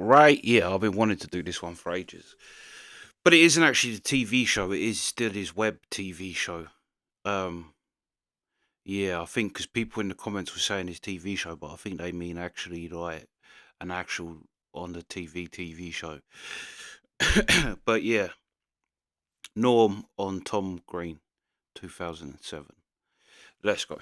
Right, yeah, I've been wanting to do this one for ages. But it isn't actually the TV show, it is still his web TV show. Um, yeah, I think because people in the comments were saying his TV show, but I think they mean actually like an actual on the TV show. But yeah, Norm on Tom Green, 2007. Let's go.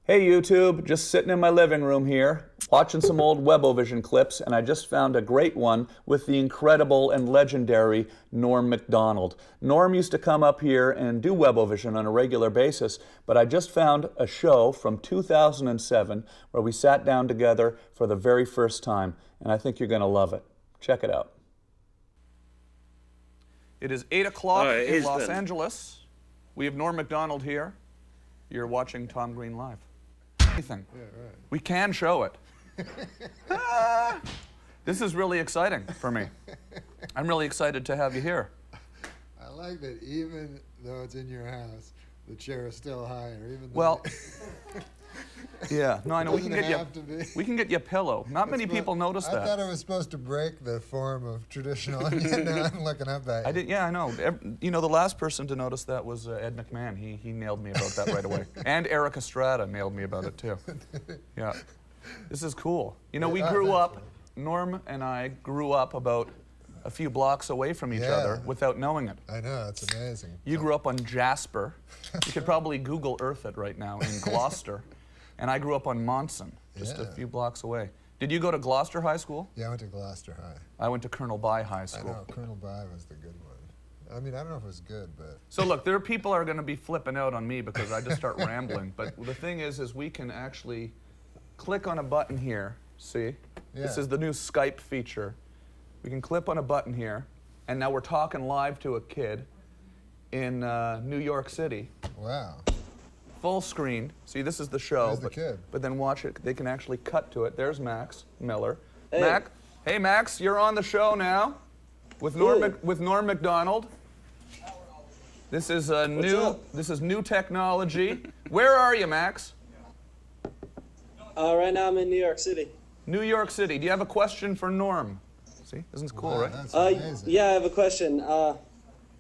Hey YouTube, just sitting in my living room here, watching some old Webovision clips, and I just found a great one with the incredible and legendary Norm Macdonald. Norm used to come up here and do Webovision on a regular basis, but I just found a show from 2007 where we sat down together for the very first time, and I think you're going to love it. Check it out. It is 8 o'clock in Los Angeles. We have Norm Macdonald here. You're watching Tom Green Live. Anything. Yeah, right. We can show it. This is really exciting for me. I'm really excited to have you here. I like that even though it's in your house, the chair is still higher. Even though Well, yeah, no, I know. We can get you a pillow. Not many people notice that. I thought it was supposed to break the form of traditional onion. Now I'm looking up at you. Yeah, I know. You know, the last person to notice that was Ed McMahon. He nailed me about that right away. And Eric Estrada nailed me about it too. Yeah, this is cool. You know, we grew up. Norm and I grew up about a few blocks away from each other without knowing it. I know, it's amazing. You grew up on Jasper. You could probably Google Earth it right now in Gloucester. And I grew up on Monson, just a few blocks away. Did you go to Gloucester High School? Yeah, I went to Gloucester High. I went to Colonel By High School. I know, Colonel By was the good one. I mean, I don't know if it was good, but... So look, there are people are going to be flipping out on me because I just start rambling. But the thing is we can actually click on a button here. See? Yeah. This is the new Skype feature. We can click on a button here, and now we're talking live to a kid in New York City. Wow. Full screen. See, this is the show. There's the kid. But then watch it. They can actually cut to it. There's Max Miller. Hey. Hey, Max, you're on the show now with Norm Macdonald. This is new technology. Where are you, Max? Right now I'm in New York City. New York City. Do you have a question for Norm? See, isn't it cool, right? That's amazing. Yeah, I have a question.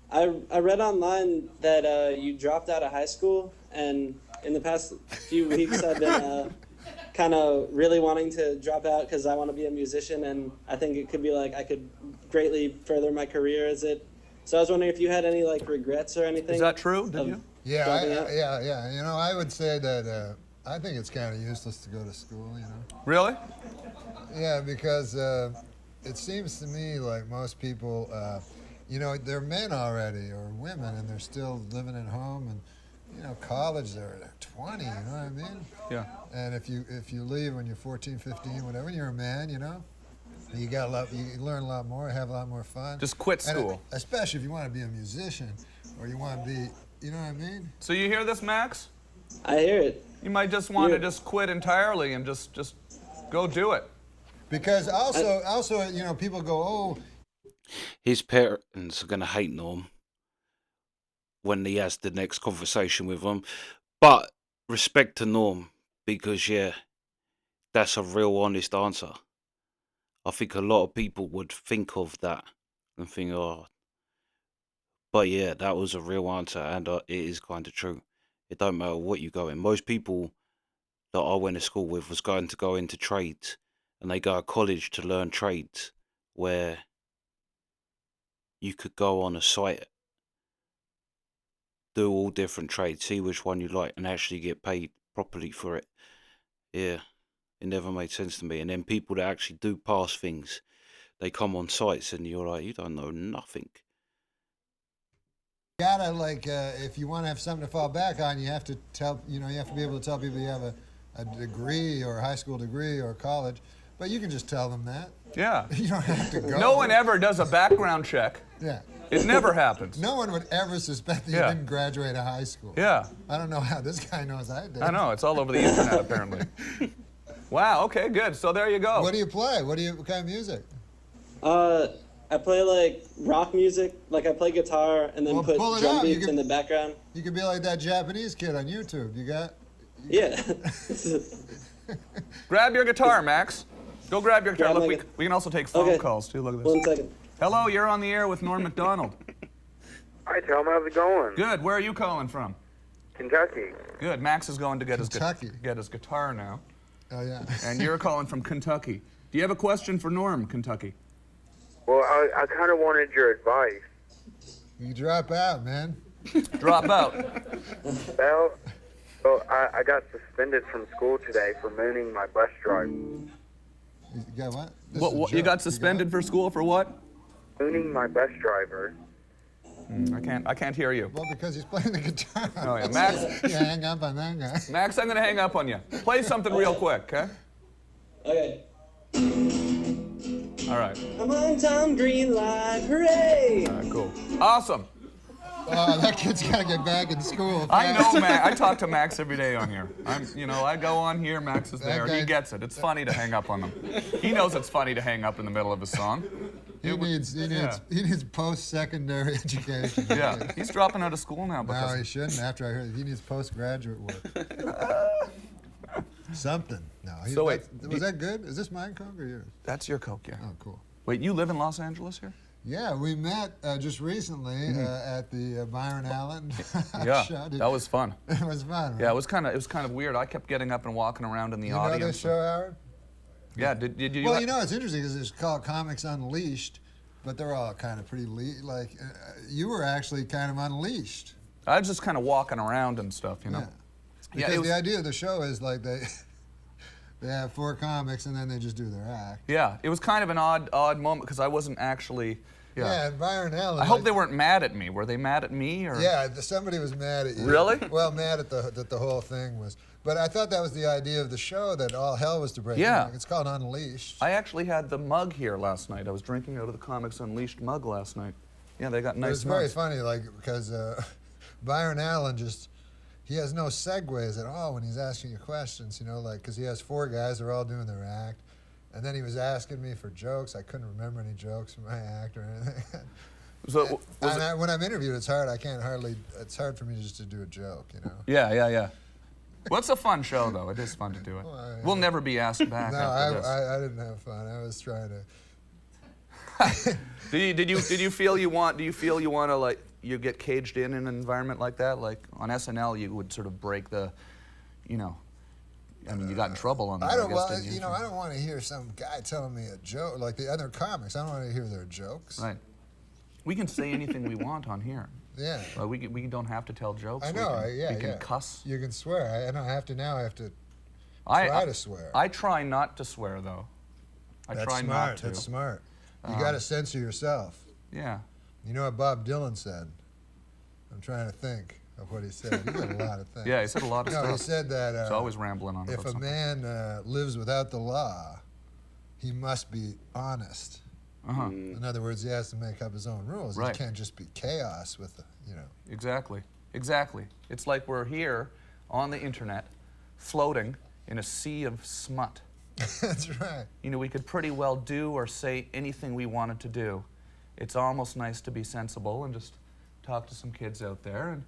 I read online that you dropped out of high school, and in the past few weeks I've been kind of really wanting to drop out because I want to be a musician, and I think it could be like I could greatly further my career as it. So I was wondering if you had any like regrets or anything. Is that true? Did you? Yeah, yeah. You know, I would say that I think it's kind of useless to go to school, you know. Really? Yeah, because it seems to me like most people, you know, they're men already or women, and they're still living at home, and you know, college, they're 20, you know what I mean? Yeah. And if you leave when you're 14, 15, whatever, when you're a man, you know, you learn a lot more, have a lot more fun. Just quit school. Especially if you want to be a musician, or you want to be, you know what I mean? So you hear this, Max? I hear it. You might just want to just quit entirely and just go do it. Because also, you know, people go, oh. His parents are going to hate Norm when he has the next conversation with them. But respect to Norm, because, yeah, that's a real honest answer. I think a lot of people would think of that and think, oh. But, yeah, that was a real answer, and it is kind of true. It don't matter what you go in. Most people that I went to school with was going to go into trades, and they go to college to learn trades where you could go on a site, do all different trades, see which one you like, and actually get paid properly for it. Yeah, it never made sense to me. And then people that actually do pass things, they come on sites and you're like, you don't know nothing. You gotta, like, if you want to have something to fall back on, you have to tell, you know, you have to be able to tell people you have a degree or a high school degree or college, but you can just tell them that. Yeah. You don't have to go. No one ever does a background check. Yeah. It never happens. No one would ever suspect that you didn't graduate a high school. Yeah. I don't know how this guy knows I did. I know, it's all over the internet apparently. Wow, okay, good. So there you go. What do you play? What kind of music? I play like rock music, like I play guitar and then Well, put pull it drum out. You beats can- in the background. You could be like that Japanese kid on YouTube. You got? Yeah. Grab your guitar, Max. Go grab your guitar. Grab Look, my we can also take phone Okay. calls too. Look at One this. second. Hello, you're on the air with Norm Macdonald. Hi, Tom. How's it going? Good. Where are you calling from? Kentucky. Good. Max is going to get Kentucky. get his guitar now, Oh yeah. and you're calling from Kentucky. Do you have a question for Norm, Kentucky? Well, I kind of wanted your advice. You drop out, man. Drop out. Well, I got suspended from school today for mooning my bus driver. You got what? This What, is a what, you joke. got suspended for school for what? Mooning my bus driver. I can't hear you. Well, because he's playing the guitar. Oh yeah, Max. Yeah, hang up on that guy. Max, I'm gonna hang up on you. Play something real quick, okay? Okay. All right. I'm on Tom Green Live. Hooray! All right, cool. Awesome. Oh, that kid's got to get back in school. I fast. know, Max. I talk to Max every day on here. I go on here. Max is there. He guy- gets it. It's funny to hang up on them. He knows it's funny to hang up in the middle of a song. He needs post-secondary education. Yeah, he's dropping out of school now No, because he shouldn't. After I heard he needs postgraduate work. Something. No. So wait, was that good? Is this mine, Coke, or yours? that's your Coke, yeah. Oh, cool. Wait, you live in Los Angeles here? Yeah, we met just recently at the Byron Allen Yeah, show. that was fun. It was fun. Right? Yeah, it was kind of weird. I kept getting up and walking around in the You know audience. this show, Howard? Yeah, did you? Well, you know, it's interesting because it's called Comics Unleashed, but they're all kind of pretty you were actually kind of unleashed. I was just kind of walking around and stuff, you know. Yeah. Yeah, Because it was- the idea of the show is like they have 4 comics and then they just do their act. Yeah, it was kind of an odd moment because I wasn't actually. Yeah, and Byron Allen. I hope they weren't mad at me. Were they mad at me or? Yeah, somebody was mad at you. Really? Well, mad at that the whole thing was. But I thought that was the idea of the show, that all hell was to break. Yeah. It's called Unleashed. I actually had the mug here last night. I was drinking out of the Comics Unleashed mug last night. Yeah, they got It nice was very mugs. funny, because Byron Allen he has no segues at all when he's asking you questions, because he has 4 guys, they're all doing their act. And then he was asking me for jokes. I couldn't remember any jokes from my act or anything. So, When I'm interviewed, it's hard. It's hard for me just to do a joke, yeah. Well, it's a fun show, though. It is fun to do it. Well, yeah. We'll never be asked back No, after this. I didn't have fun. I was trying to. Do you feel you want to like you get caged in an environment like that? Like on SNL, you would sort of break the, I mean, you got in trouble on that. I don't. guess, Well, didn't you? I don't want to hear some guy telling me a joke like the other comics. I don't want to hear their jokes. Right. We can say anything we want on here. Yeah. We don't have to tell jokes. I know. We can cuss. You can swear. I don't have to now. I have to I try to swear. I try not to swear though. I That's try smart. not to. That's smart. You got to censor yourself. Yeah. You know what Bob Dylan said? I'm trying to think of what he said. He said a lot of things. Yeah, he said a lot of No, stuff. he said that He's always rambling on if about a something. man lives without the law, he must be honest. Uh-huh. In other words, he has to make up his own rules. Right. He can't just be chaos with the. Exactly. It's like we're here on the internet, floating in a sea of smut. That's right. We could pretty well do or say anything we wanted to do. It's almost nice to be sensible and just talk to some kids out there, and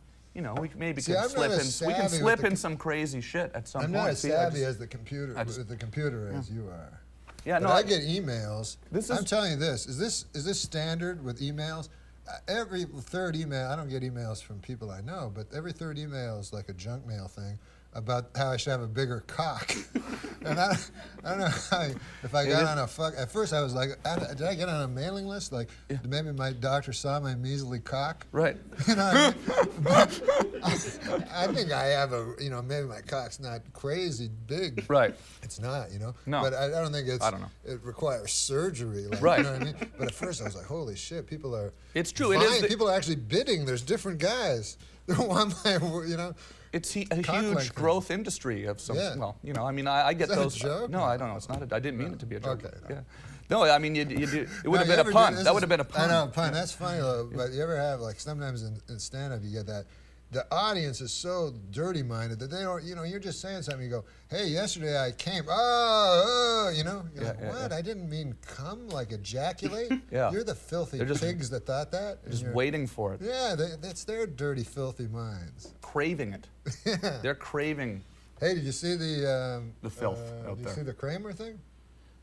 we maybe See, could I'm slip not in. as We can savvy slip with the in some crazy shit at some I'm point. not as See, savvy as the computer I just- with the computer as you are. Yeah, But no, I get emails. This I'm is- telling you this. Is this standard with emails? Every 3rd email, I don't get emails from people I know, but every 3rd email is like a junk mail thing about how I should have a bigger cock. And I don't know if I got on at first I was like, did I get on a mailing list? Like, maybe my doctor saw my measly cock? Right. You know what I mean? But I think I have maybe my cock's not crazy big. Right. It's not, No. But I don't think I don't know. it requires surgery. Like, Right. You know what I mean? But at first I was like, holy shit, people are. It's true, it is buying- the- people are actually bidding. There's different guys. They want my, It's a Cock huge length. growth industry of some. Yeah. Well, I mean, I get Is that a those. joke? No, I don't know. It's not. I didn't mean it to be a joke. Okay. Yeah. No, I mean, you do. It would have No, been you a ever pun. do- this That is- would have been a pun. I know, pun. That's funny though. But you ever have, like, sometimes in stand-up you get that the audience is so dirty-minded that they don't, you're just saying something, you go, hey, yesterday I came, you're like, what? I didn't mean come, like ejaculate? Yeah. You're the filthy They're pigs that thought that. and Just you're- waiting for it, Yeah, that's their dirty, filthy minds. craving it. They're craving. Hey, did you see the filth out did you there. see the Kramer thing?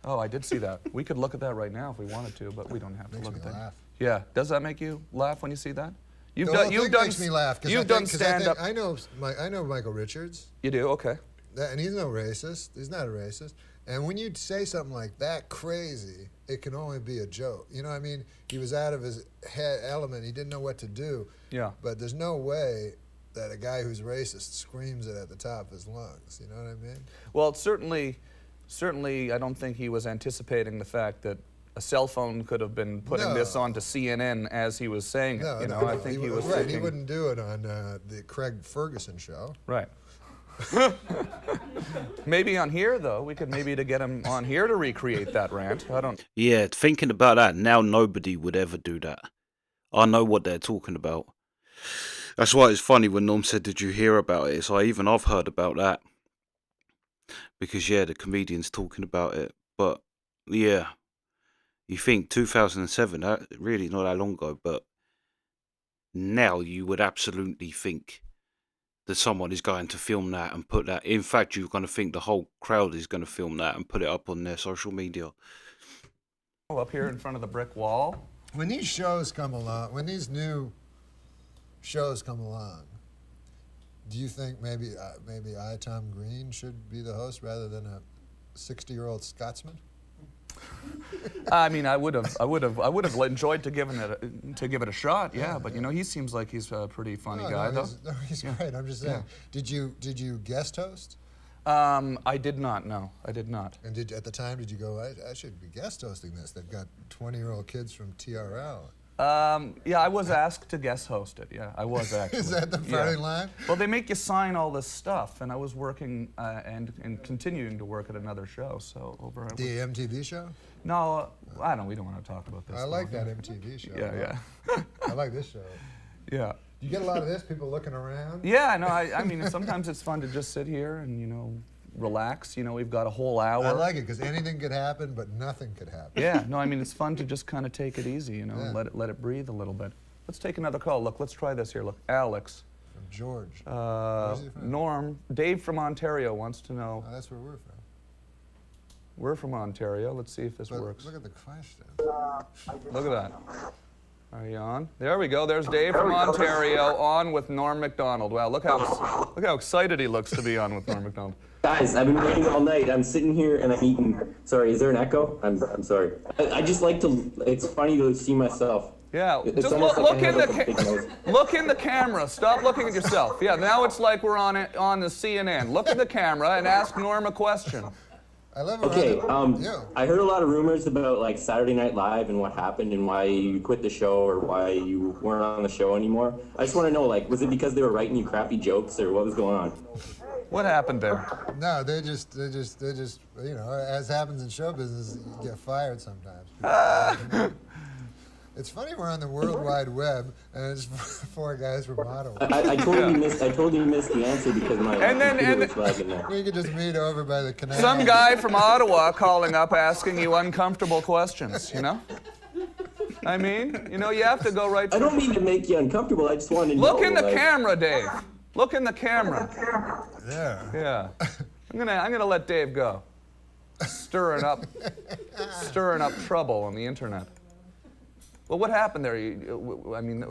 Oh, I did see that. We could look at that right now if we wanted to, but we don't have to Makes look me at that. laugh. Yeah. Does that make you laugh when you see that? The whole thing makes me laugh because You've done stand up. I know Michael Richards, You do? Okay. and he's no racist. He's not a racist. And when you say something like that crazy, it can only be a joke. You know what I mean? He was out of his head element. He didn't know what to do. Yeah. But there's no way that a guy who's racist screams it at the top of his lungs. You know what I mean? Well, certainly, I don't think he was anticipating the fact that a cell phone could have been putting this onto CNN as he was saying it. No, you no, know, no. I think he was right. thinking. He wouldn't do it on the Craig Ferguson show. Right. Maybe on here though, we could maybe to get him on here to recreate that rant. I don't. Yeah, thinking about that now, nobody would ever do that. I know what they're talking about. That's why it's funny when Norm said, "Did you hear about it?" So I've heard about that because the comedian's talking about it. But yeah, you think 2007? That really not that long ago, but now you would absolutely think that someone is going to film that and put that. In fact, you're going to think the whole crowd is going to film that and put it up on their social media. Up here in front of the brick wall. When these shows come along, when these new shows come along, do you think maybe I, Tom Green, should be the host rather than a 60-year-old Scotsman? I mean, I would have enjoyed to give it a shot. Yeah, but you know, he seems like he's a pretty funny guy, though. He's great. I'm just saying. Yeah. Did you guest host? I did not. No, I did not. And at the time, did you go, I should be guest hosting this? They've got 20-year-old kids from TRL. Yeah, I was asked to guest host it. Yeah, I was actually. Is that the party line? Well, they make you sign all this stuff, and I was working and continuing to work at another show. So over. The MTV show? No, I don't. We don't want to talk about this. I like that MTV show. Yeah, I like this show. yeah. You get a lot of this, people looking around? Yeah, no, I mean, sometimes it's fun to just sit here and, you know, relax. You know, we've got a whole hour. I like it because anything could happen, but nothing could happen. Yeah, no, I mean, it's fun to just kind of take it easy, you know, Yeah. and let it breathe a little bit. Let's take another call. Look, let's try this here. Look, Alex. From George. Where's he from? Norm, Dave from Ontario wants to know. Oh, that's where we're from. We're from Ontario. Let's see if this But works. look at the question. Look at that. Are you on? There we go. There's Dave from Ontario on with Norm Macdonald. Wow, look how excited he looks to be on with Norm Macdonald. Guys, I've been waiting all night. I'm sitting here and I'm eating. Sorry, is there an echo? I'm sorry. I just like to. It's funny to see myself. Yeah, It's just almost look like I in have like a big nose. look in the camera. Stop looking at yourself. Yeah, now it's like we're on the CNN. Look at the camera and ask Norm a question. I love it. Okay, Yeah. I heard a lot of rumors about like Saturday Night Live and what happened and why you quit the show or why you weren't on the show anymore. I just want to know, like, was it because they were writing you crappy jokes or what was going on? What happened there? No, they just, you know, as happens in show business, you get fired sometimes. It's funny we're on the World Wide Web and it's four guys from Ottawa. I told you missed the answer because my computer was lagging there. We could just meet over by the canal. Some guy from Ottawa calling up asking you uncomfortable questions, you know? I mean, you know, you have to go right I don't mean to make you uncomfortable. I just wanted to know. Look in the like, camera, Dave. Look in the camera. There. Yeah. I'm gonna let Dave go. Stirring up trouble on the internet. Well, what happened there? I mean,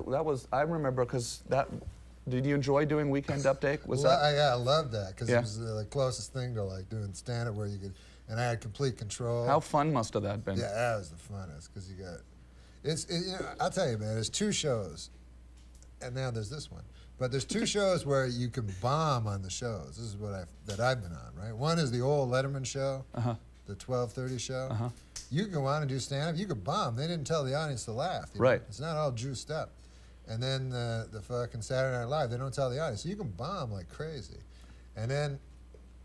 I remember because that. Did you enjoy doing Weekend Update? Yeah, I loved that because Yeah. it was the closest thing to like doing stand-up where you could, and I had complete control. How fun must have that been? Yeah, that was the funnest because you got. You know, I'll tell you, man. There's two shows, and now there's this one. But there's two shows where you can bomb on the shows. This is what I've been on, right? One is the old Letterman show, the 12:30 show. You can go on and do stand-up. You could bomb. They didn't tell the audience to laugh. You know? Right. It's not all juiced up. And then the fucking Saturday Night Live, they don't tell the audience. So you can bomb like crazy. And then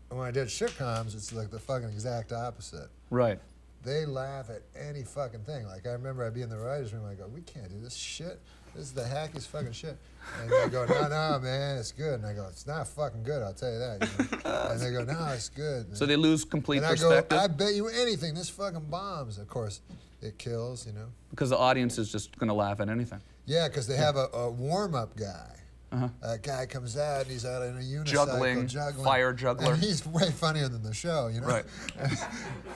when I did sitcoms, it's like the fucking exact opposite. Right. they laugh at any fucking thing. Like, I remember I'd be in the writer's room, I go, we can't do this shit. This is the hackiest fucking shit. And they go, no, man, it's good. And I go, it's not fucking good, I'll tell you that. You know? And they go, no, it's good. Man. So they lose complete and I perspective? go, I bet you anything, this fucking bombs. Of course, it kills, you know. Because the audience is just going to laugh at anything. Yeah, because they have a warm-up guy. A guy comes out and he's out in a unicycle juggling, fire juggler. And he's way funnier than the show, you know. Right.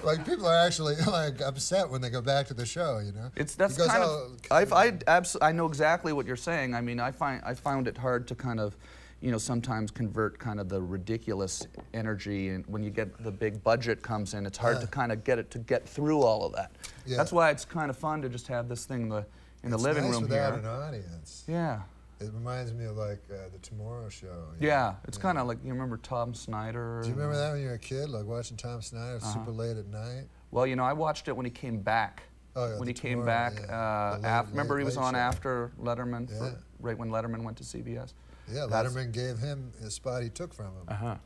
Like, people are actually like upset when they go back to the show, you know. That's kind of. I know exactly what you're saying. I mean, I found it hard to kind of, you know, sometimes convert kind of the ridiculous energy, and when you get the big budget comes in, it's hard to kind of get through all of that. Yeah. That's why it's kind of fun to just have this thing in the living room here. It's nice without an audience. Yeah. It reminds me of like the Tomorrow Show. Yeah, it's kind of like, you remember Tom Snyder? Do you remember that when you were a kid, like watching Tom Snyder super late at night? Well, you know, I watched it when he came back. Oh, yeah, when he came Tomorrow, back, yeah. Remember he was on show. after Letterman, Yeah. right when Letterman went to CBS? Yeah, Letterman gave him his spot he took from him. Yeah.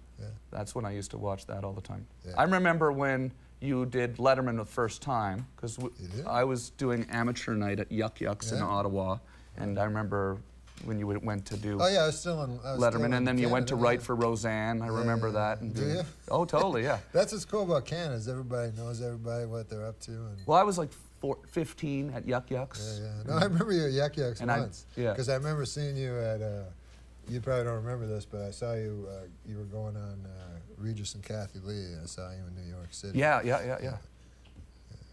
That's when I used to watch that all the time. Yeah. I remember when you did Letterman the first time, because I was doing amateur night at Yuck Yucks in Ottawa, and I remember when you went to do I was still in Letterman, and then you went to write for Roseanne. I remember that. And Do you? Oh, totally, yeah. That's what's cool about Canada, is everybody knows everybody, what they're up to. And Well, I was like 15 at Yuck Yucks. yeah. No, I remember you at Yuck Yucks And once. yeah. Because I remember seeing you at, you probably don't remember this, but I saw you, you were going on Regis and Kathy Lee. I saw you in New York City. Yeah.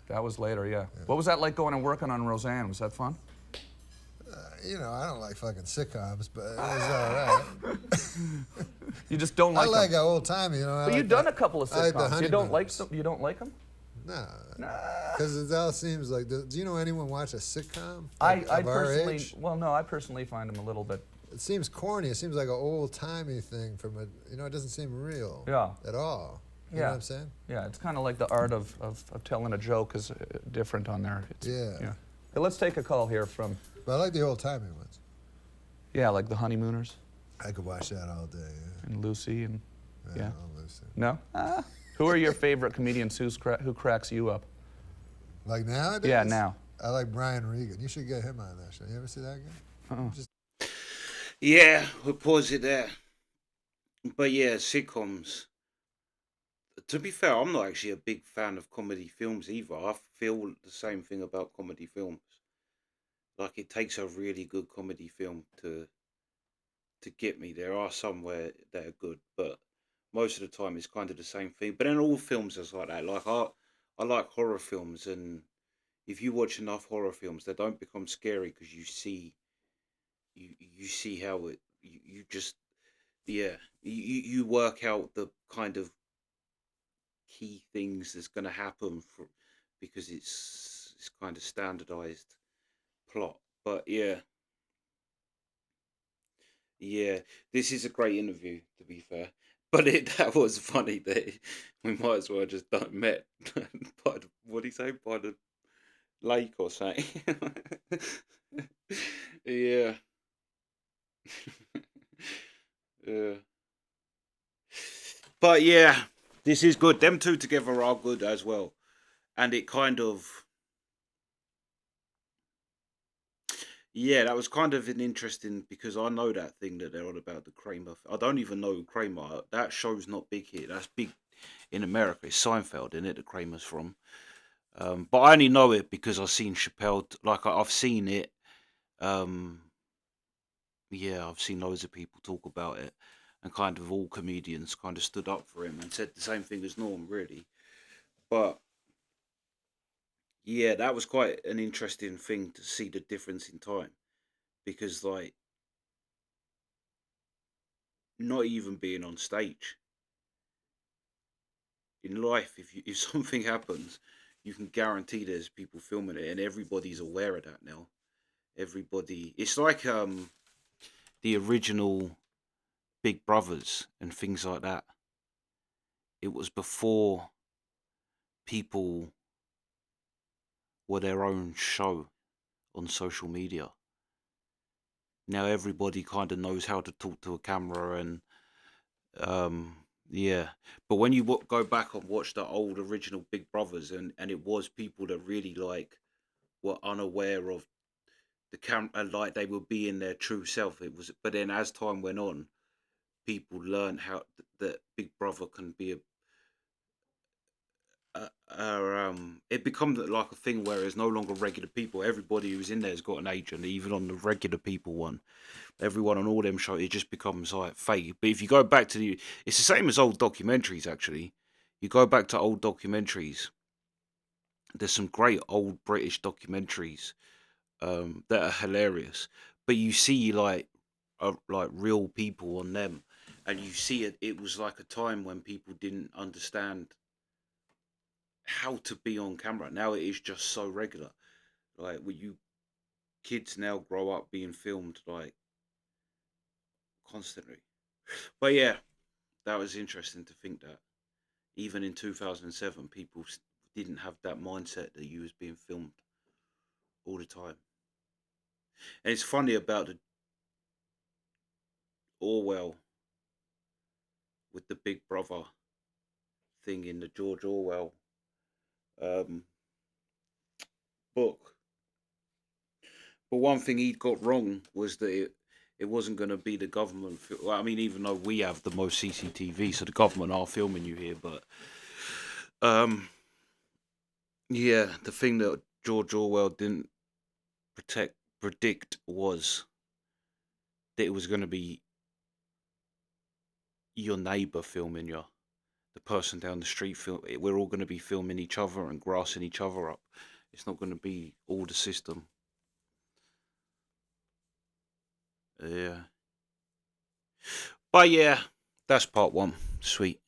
That was later, yeah. What was that like going and working on Roseanne? Was that fun? You know, I don't like fucking sitcoms, but it was all right. You just don't like I like them. old time, you know. But you've done a couple of I like the sitcoms. You don't like Honeymooners. them? You don't like them? No. Because it all seems like, do you know anyone watch a sitcom? I Like, of our personally, age? well, no, I personally find them a little bit. It seems corny. It seems like an old-timey thing from a, you know, it doesn't seem real. Yeah. At all. You know what I'm saying? Yeah, it's kind of like the art of telling a joke is different on there. It's, Yeah. Hey, let's take a call here from, But I like the old-timey ones. yeah, like the Honeymooners I could watch that all day, yeah. and Lucy and, yeah. I'll listen. No? Who are your favorite comedians? Who cracks you up? Like nowadays? Yeah, now. I like Brian Regan. You should get him on that show. You ever see that guy? Just Yeah, we'll pause it there. But yeah, sitcoms. To be fair, I'm not actually a big fan of comedy films either. I feel the same thing about comedy films. Like, it takes a really good comedy film to get me. There are some where that are good, but most of the time it's kind of the same thing. But then all films is like that. Like, I like horror films, and if you watch enough horror films, they don't become scary because you see how you just, yeah, you work out the kind of key things that's going to happen because it's kind of standardized plot. But yeah, this is a great interview, to be fair. But that was funny that we might as well just done met by the, what do you say, by the lake or something. Yeah. Yeah. But yeah, this is good. Them two together are good as well. And it kind of, yeah, that was kind of an interesting, because I know that thing that they're on about, the Kramer. I don't even know Kramer. That show's not big here. That's big in America. It's Seinfeld, isn't it? The Kramer's from. But I only know it because I've seen Chappelle. Like, I've seen it. Yeah, I've seen loads of people talk about it, and kind of all comedians kind of stood up for him and said the same thing as Norm, really. But yeah, that was quite an interesting thing to see the difference in time, because like, not even being on stage in life, if something happens, you can guarantee there's people filming it, and everybody's aware of that now. Everybody, it's like the original Big Brothers and things like that. It was before people were their own show on social media. Now everybody kind of knows how to talk to a camera, and Yeah, but when you go back and watch the old original Big Brothers, and it was people that really like were unaware of the camera, like they would be in their true self. It was, but then as time went on, people learned how that Big Brother can be it becomes like a thing where it's no longer regular people. Everybody who's in there has got an agent, even on the regular people one. Everyone on all them shows, it just becomes like fake. But if you go back to it's the same as old documentaries actually. You go back to old documentaries. There's some great old British documentaries that are hilarious. But you see like real people on them, and you see it. It was like a time when people didn't understand how to be on camera. Now it is just so regular. Like when you kids now grow up being filmed like constantly. But yeah, that was interesting to think that even in 2007, people didn't have that mindset that you was being filmed all the time. And it's funny about the Orwell with the Big Brother thing in the George Orwell um, book. But one thing he got wrong was that it wasn't going to be the government. Well, I mean, even though we have the most CCTV, so the government are filming you here, but um, yeah, the thing that George Orwell didn't predict was that it was going to be your neighbour filming you, the person down the street film. We're all going to be filming each other and grassing each other up. It's not going to be all the system. Yeah. But yeah, that's part one. Sweet.